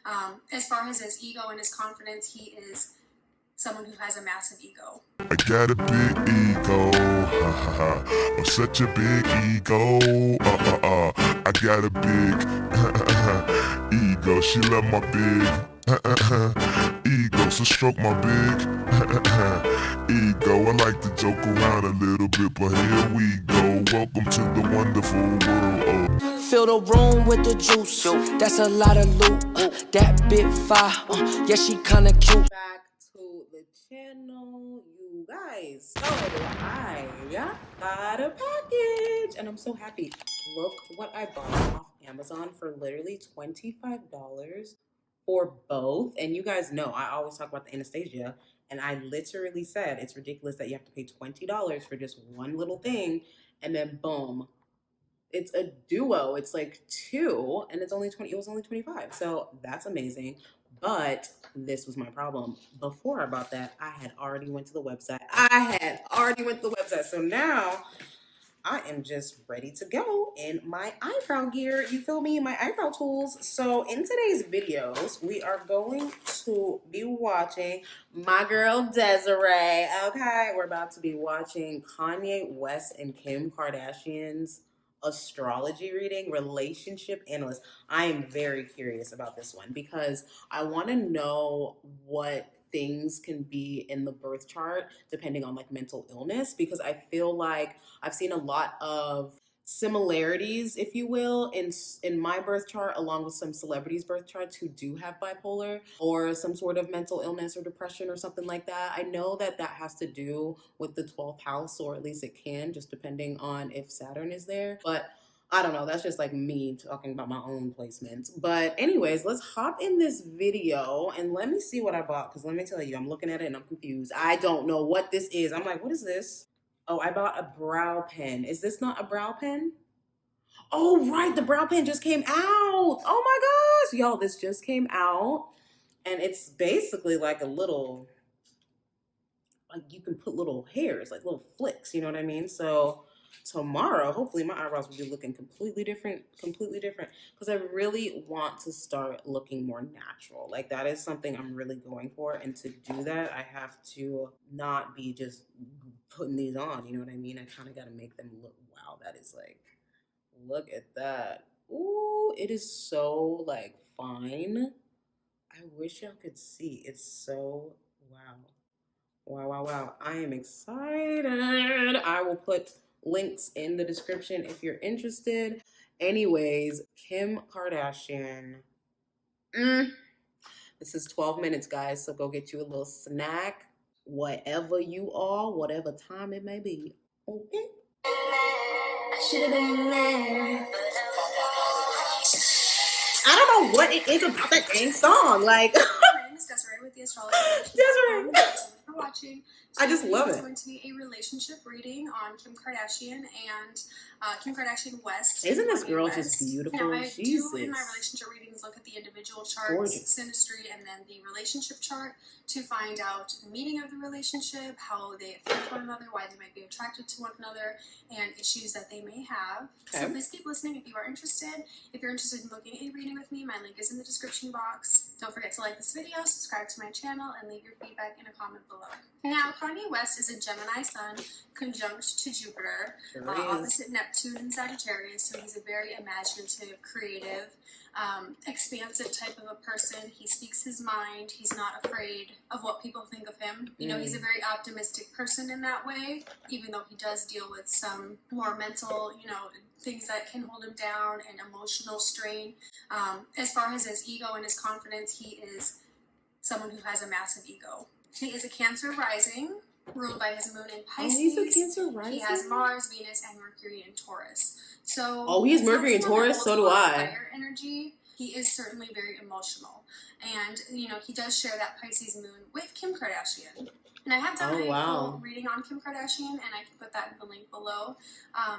As far as his ego and his confidence, he is someone who has a massive ego. I got a big ego, ha ha ha, oh, such a big ego, I got a big ego, she love my big ego, so stroke my big ego. I like to joke around a little bit, but here we go. Welcome to the wonderful world of... Fill the room with the juice, that's a lot of loot, that bit fire, yeah, she kinda cute. Back to the channel, you guys. So I got a package and I'm so happy. Look what I bought off Amazon for literally $25 for both. And you guys know I always talk about the Anastasia, and I literally said it's ridiculous that you have to pay $20 for just one little thing, and then boom, it's a duo. It's like two, and it's only 20. It was only 25. So that's amazing. But this was my problem. Before I bought that, I had already went to the website. So now I am just ready to go in my eyebrow gear. You feel me? My eyebrow tools. So in today's videos, we are going to be watching my girl Desiree. Okay, we're about to be watching Kanye West and Kim Kardashian's astrology reading, relationship analyst. I am very curious about this one because I want to know what things can be in the birth chart depending on like mental illness, because I feel like I've seen a lot of similarities, if you will, in my birth chart along with some celebrities' birth charts who do have bipolar or some sort of mental illness or depression or something like that. I know that that has to do with the 12th house, or at least it can, just depending on if Saturn is there. But I don't know, that's just like me talking about my own placements. But anyways, let's hop in this video and let me see what I bought, because let me tell you, I'm looking at it and I'm confused. I don't know what this is. I'm like, what is this? Oh, I bought a brow pen. Is this not a brow pen? Oh, right, the brow pen just came out. Oh my gosh, y'all, this just came out. And it's basically like a little, like you can put little hairs, like little flicks, you know what I mean? So tomorrow, hopefully my eyebrows will be looking completely different, because I really want to start looking more natural. Like that is something I'm really going for, and to do that, I have to not be just putting these on, you know what I mean? I kind of got to make them look, wow, that is like, look at that. Ooh, it is so like fine. I wish y'all could see. It's so, wow. Wow. I am excited. I will put links in the description if you're interested. Anyways, Kim Kardashian. This is 12 minutes, guys, so go get you a little snack, whatever you are, whatever time it may be. Okay? I should have been there. I don't know what it is about that dang song. Like, My name is Desiree with the Astrology. Desiree. Thanks for watching. I just love it. It's going to be a relationship reading on Kim Kardashian and Kim Kardashian West. Isn't this girl just beautiful? Now, I Jesus. do in my relationship readings look at the individual charts, Gorgeous. synastry, and then the relationship chart to find out the meaning of the relationship, how they affect one another, why they might be attracted to one another, and issues that they may have. Okay. So please keep listening if you are interested. If you're interested in booking a reading with me, my link is in the description box. Don't forget to like this video, subscribe to my channel, and leave your feedback in a comment below. Now, Kanye West is a Gemini sun conjunct to Jupiter, opposite Neptune and Sagittarius, so he's a very imaginative, creative, expansive type of a person. He speaks his mind. He's not afraid of what people think of him. You know, he's a very optimistic person in that way, even though he does deal with some more mental, you know, things that can hold him down and emotional strain. As far as his ego and his confidence, he is someone who has a massive ego. He is a Cancer rising, ruled by his moon in Pisces. Oh, he's a Cancer rising? He has Mars, Venus, and Mercury in Taurus. So, oh, he's Mercury in Taurus? So do I. Fire energy. He is certainly very emotional. And, you know, he does share that Pisces moon with Kim Kardashian. And I have done a full reading on Kim Kardashian, and I can put that in the link below.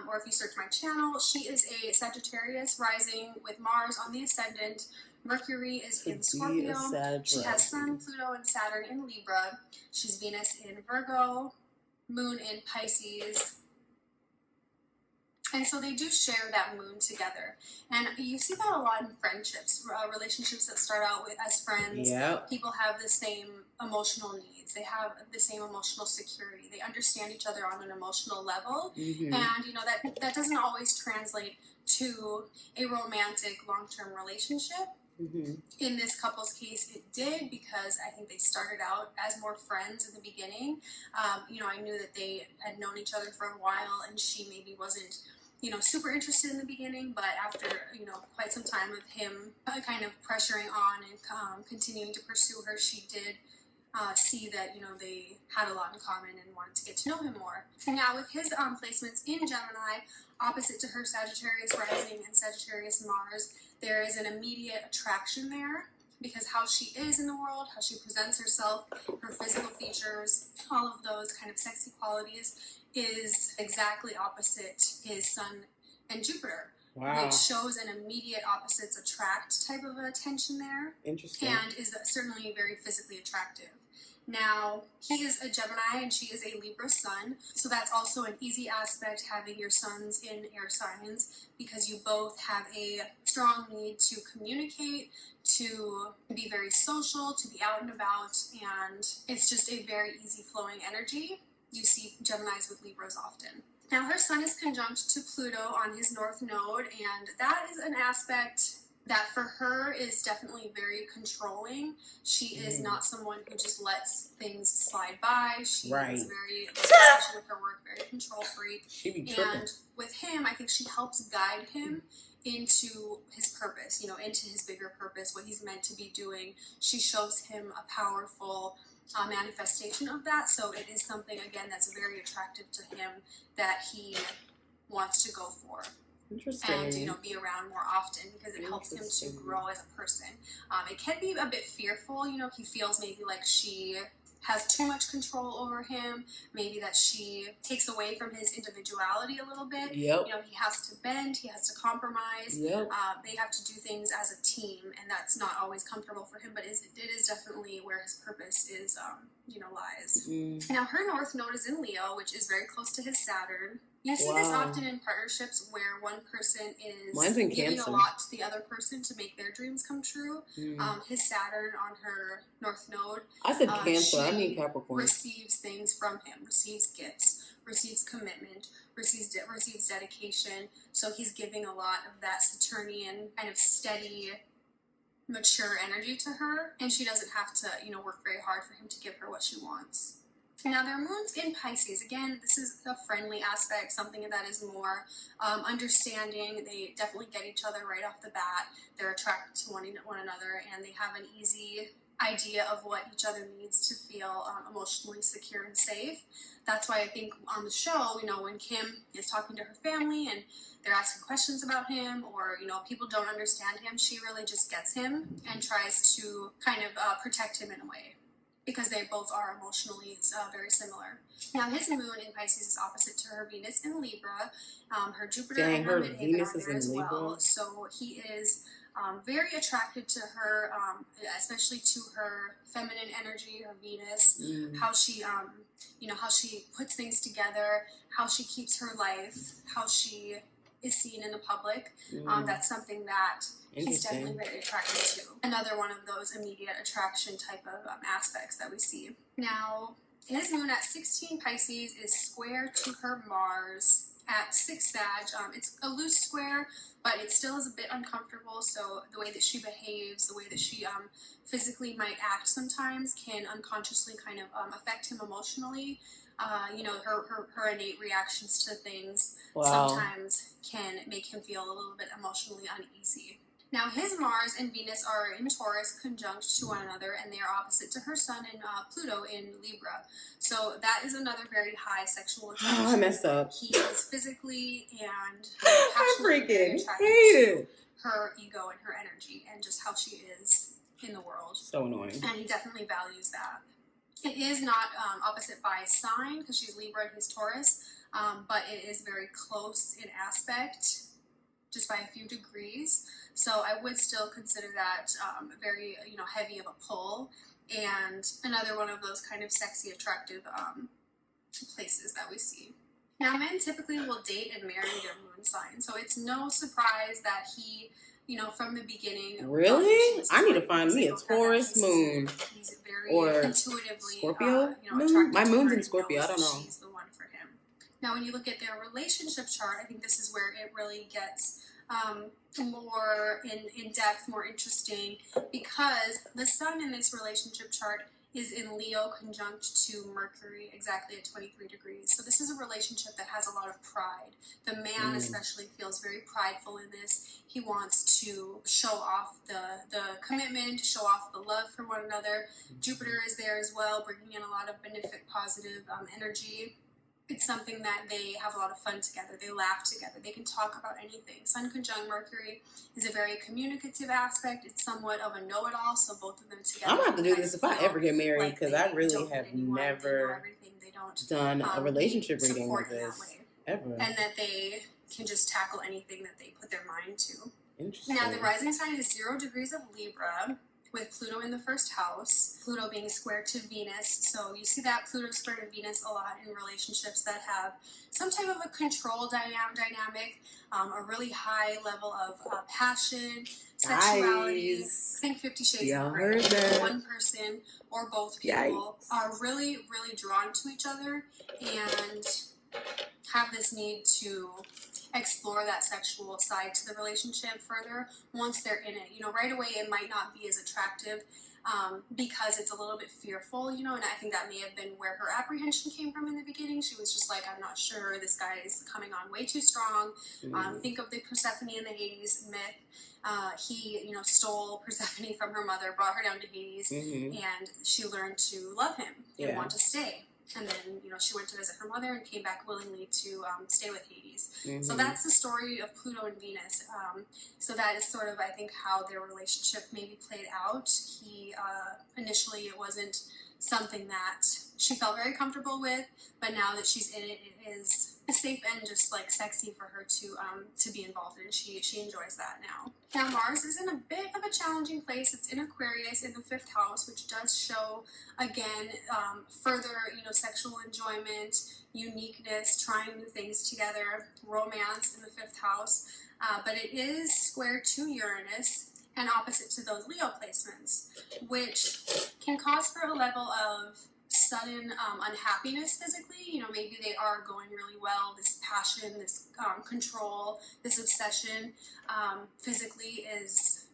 Or if you search my channel, she is a Sagittarius rising with Mars on the ascendant. Mercury is in Scorpio. She has Sun, Pluto, and Saturn in Libra. She's Venus in Virgo, Moon in Pisces. And so they do share that moon together. And you see that a lot in friendships, relationships that start out with as friends. Yep. People have the same emotional needs. They have the same emotional security. They understand each other on an emotional level. Mm-hmm. And, you know, that doesn't always translate to a romantic long-term relationship. Mm-hmm. In this couple's case, it did, because I think they started out as more friends in the beginning. You know, I knew that they had known each other for a while, and she maybe wasn't, you know, super interested in the beginning, but after, you know, quite some time of him kind of pressuring on and continuing to pursue her, she did see that, you know, they had a lot in common and wanted to get to know him more. And now with his placements in Gemini, opposite to her Sagittarius rising and Sagittarius Mars, there is an immediate attraction there, because how she is in the world, how she presents herself, her physical features, all of those kind of sexy qualities is exactly opposite his Sun and Jupiter. Wow. Which shows an immediate opposites attract type of attention there. Interesting. And is certainly very physically attractive. Now, he is a Gemini and she is a Libra sun, so that's also an easy aspect, having your suns in air signs, because you both have a strong need to communicate, to be very social, to be out and about, and it's just a very easy flowing energy. You see Geminis with Libras often. Now, her sun is conjunct to Pluto on his north node, and that is an aspect that for her is definitely very controlling. She is not someone who just lets things slide by. She is very, especially with her work, very control freak. She be tripping. And with him, I think she helps guide him into his purpose, you know, into his bigger purpose, what he's meant to be doing. She shows him a powerful manifestation of that. So it is something, again, that's very attractive to him that he wants to go for. Interesting. And, you know, be around more often, because it helps him to grow as a person. It can be a bit fearful, you know, he feels maybe like she has too much control over him, maybe that she takes away from his individuality a little bit. Yep. You know, he has to bend, he has to compromise. Yep. They have to do things as a team, and that's not always comfortable for him, but it is definitely where his purpose is, you know, lies. Now, her north node is in Leo, which is very close to his Saturn. You see this often in partnerships where one person is giving a lot to the other person to make their dreams come true. His Saturn on her north node. I said Cancer, I mean Capricorn. Receives things from him, receives gifts, receives commitment, receives dedication. So he's giving a lot of that Saturnian kind of steady, mature energy to her, and she doesn't have to, you know, work very hard for him to give her what she wants. Now, their moon's in Pisces. Again, this is a friendly aspect, something that is more understanding. They definitely get each other right off the bat. They're attracted to one another, and they have an easy idea of what each other needs to feel emotionally secure and safe. That's why I think on the show, you know, when Kim is talking to her family and they're asking questions about him, or, you know, people don't understand him, she really just gets him and tries to kind of protect him in a way, because they both are emotionally very similar. Now, his moon in Pisces is opposite to her Venus in Libra. Her Jupiter and her midheaven are there as well. So he is very attracted to her, especially to her feminine energy, her Venus, how she, you know, how she puts things together, how she keeps her life, how she is seen in the public. That's something that he's definitely very attracted to. Another one of those immediate attraction type of aspects that we see. Now, his moon at 16 Pisces is square to her Mars at 6 Sag. It's a loose square, but it still is a bit uncomfortable, so the way that she behaves, the way that she physically might act sometimes can unconsciously kind of affect him emotionally. You know, her innate reactions to things sometimes can make him feel a little bit emotionally uneasy. Now, his Mars and Venus are in Taurus, conjunct to one another, and they are opposite to her Sun and Pluto in Libra. So that is another very high sexual attraction. I messed up. He is physically and I freaking hate it. Her ego and her energy, and just how she is in the world. So annoying. And he definitely values that. It is not opposite by sign, because she's Libra and he's Taurus, but it is very close in aspect, just by a few degrees. So I would still consider that very, you know, heavy of a pull, and another one of those kind of sexy, attractive places that we see. Now, men typically will date and marry their moon it's no surprise that he, you know, from the beginning. Really? I need to find me a Taurus moon. He's very or intuitively, Scorpio you know, moon? attracted My to moon's her in and Scorpio. knows I don't that know. she's the one for him. Now, when you look at their relationship chart, I think this is where it really gets more in depth, more interesting, because the sun in this relationship chart is in Leo conjunct to Mercury exactly at 23 degrees. So this is a relationship that has a lot of pride. The man especially feels very prideful in this. He wants to show off the commitment, show off the love for one another. Jupiter is there as well, bringing in a lot of benefic, positive energy. It's something that they have a lot of fun together. They laugh together. They can talk about anything. Sun conjunct Mercury is a very communicative aspect. It's somewhat of a know-it-all, so both of them together. I'm gonna have to do this if I ever get married, because I really have never done a relationship reading like this ever. And that they can just tackle anything that they put their mind to. Interesting. Now, the rising sign is 0 degrees of Libra, with Pluto in the first house, Pluto being square to Venus. So you see that Pluto square to Venus a lot in relationships that have some type of a control dynamic, a really high level of passion, sexuality. Guys, I think 50 Shades y'all of Grey. heard that. One person or both people are really, really drawn to each other and have this need to explore that sexual side to the relationship further once they're in it. You know, right away it might not be as attractive because it's a little bit fearful, you know, and I think that may have been where her apprehension came from in the beginning. She was just like, I'm not sure, this guy is coming on way too strong. Think of the Persephone and the Hades myth. He, you know, stole Persephone from her mother, brought her down to Hades, and she learned to love him and want to stay. And then, you know, she went to visit her mother and came back willingly to stay with Hades. So that's the story of Pluto and Venus. So that is sort of, I think, how their relationship maybe played out. He, initially, it wasn't something that she felt very comfortable with, but now that she's in it, it is safe and just like sexy for her to be involved in. She enjoys that now. Now Mars is in a bit of a challenging place. It's in Aquarius in the 5th house, which does show again further, you know, sexual enjoyment, uniqueness, trying new things together, romance in the 5th house. But it is square to Uranus and opposite to those Leo placements, which can cause for a level of sudden unhappiness physically. You know, maybe they are going really well, this passion, this control, this obsession physically is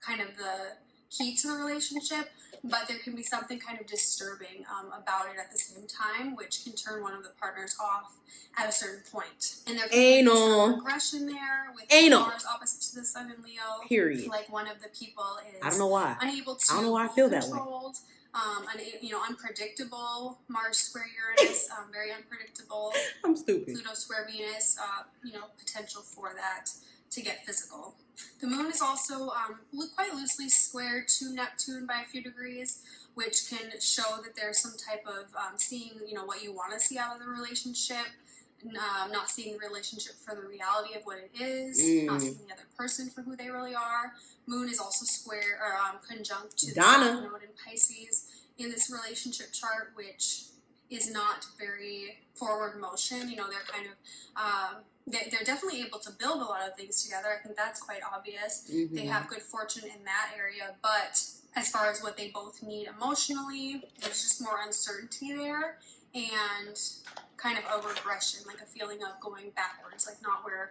kind of the key to the relationship, but there can be something kind of disturbing about it at the same time, which can turn one of the partners off at a certain point. And there can be some regression there with Mars opposite to the Sun in Leo. Period. Like one of the people is I don't know why. Unable to I don't know why I feel that way. You know, unpredictable. Mars square Uranus, very unpredictable. I'm stupid. Pluto square Venus, you know, potential for that to get physical. The moon is also quite loosely square to Neptune by a few degrees, which can show that there's some type of seeing, you know, what you want to see out of the relationship, not seeing the relationship for the reality of what it is, not seeing the other person for who they really are. Moon is also square or conjunct to the South Node in Pisces in this relationship chart, which is not very forward motion. You know, they're kind of they're definitely able to build a lot of things together. I think that's quite obvious. They have good fortune in that area, but as far as what they both need emotionally, there's just more uncertainty there and kind of a regression, like a feeling of going backwards, like not where,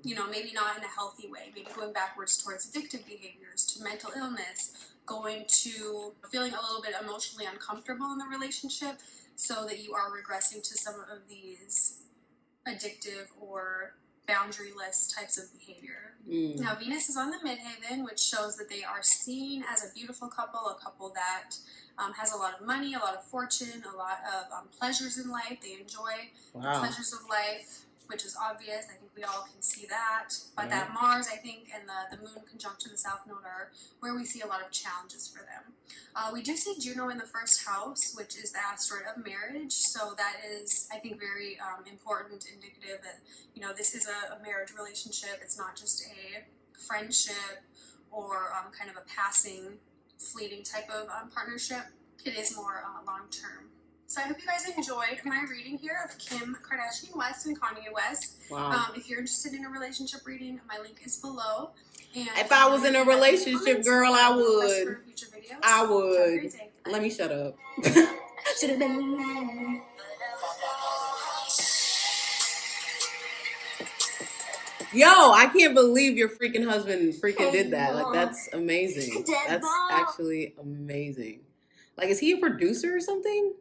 you know, maybe not in a healthy way, maybe going backwards towards addictive behaviors, to mental illness, going to feeling a little bit emotionally uncomfortable in the relationship, so that you are regressing to some of these addictive or boundaryless types of behavior. Now Venus is on the midheaven, which shows that they are seen as a beautiful couple, a couple that has a lot of money, a lot of fortune, a lot of pleasures in life. They enjoy the pleasures of life, which is obvious. I think we all can see that. But that Mars, I think, and the moon conjunct to the South Node are where we see a lot of challenges for them. We do see Juno in the 1st house, which is the asteroid of marriage. So that is, I think, very important, indicative that, you know, this is a marriage relationship. It's not just a friendship or kind of a passing, fleeting type of partnership. It is more long-term. So I hope you guys enjoyed my reading here of Kim Kardashian West and Kanye West. Wow. If you're interested in a relationship reading, my link is below. And If I was in a relationship, girl, I would. I would. Let me shut up. Should have been. Yo, I can't believe your freaking husband freaking did that. Like, that's amazing. That's actually amazing. Like, is he a producer or something?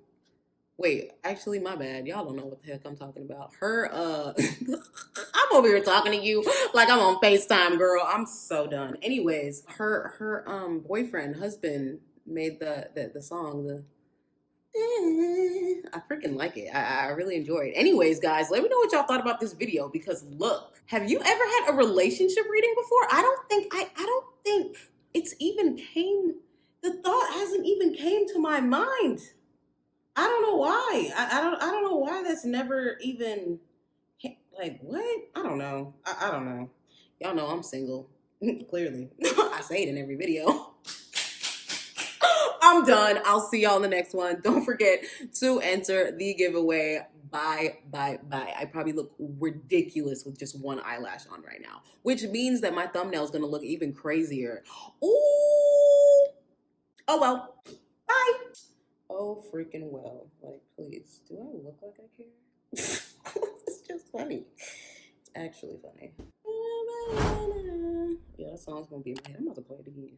Wait, actually, my bad. Y'all don't know what the heck I'm talking about. I'm over here talking to you like I'm on FaceTime, girl. I'm so done. Anyways, her husband made the song, I freaking like it. I really enjoy it. Anyways, guys, let me know what y'all thought about this video, because look, have you ever had a relationship reading before? I don't think it's even the thought hasn't even came to my mind. I don't know why. I don't know why that's never even, like, what? I don't know. I don't know. Y'all know I'm single. Clearly. I say it in every video. I'm done. I'll see y'all in the next one. Don't forget to enter the giveaway. Bye. I probably look ridiculous with just one eyelash on right now, which means that my thumbnail is going to look even crazier. Ooh. Oh, well. Bye. Oh, freaking well. Like, please. Do I look like I care? It's just funny. It's actually funny. Yeah, that song's going to be in my head. I'm about to play it again.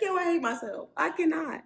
Yo, I hate myself. I cannot.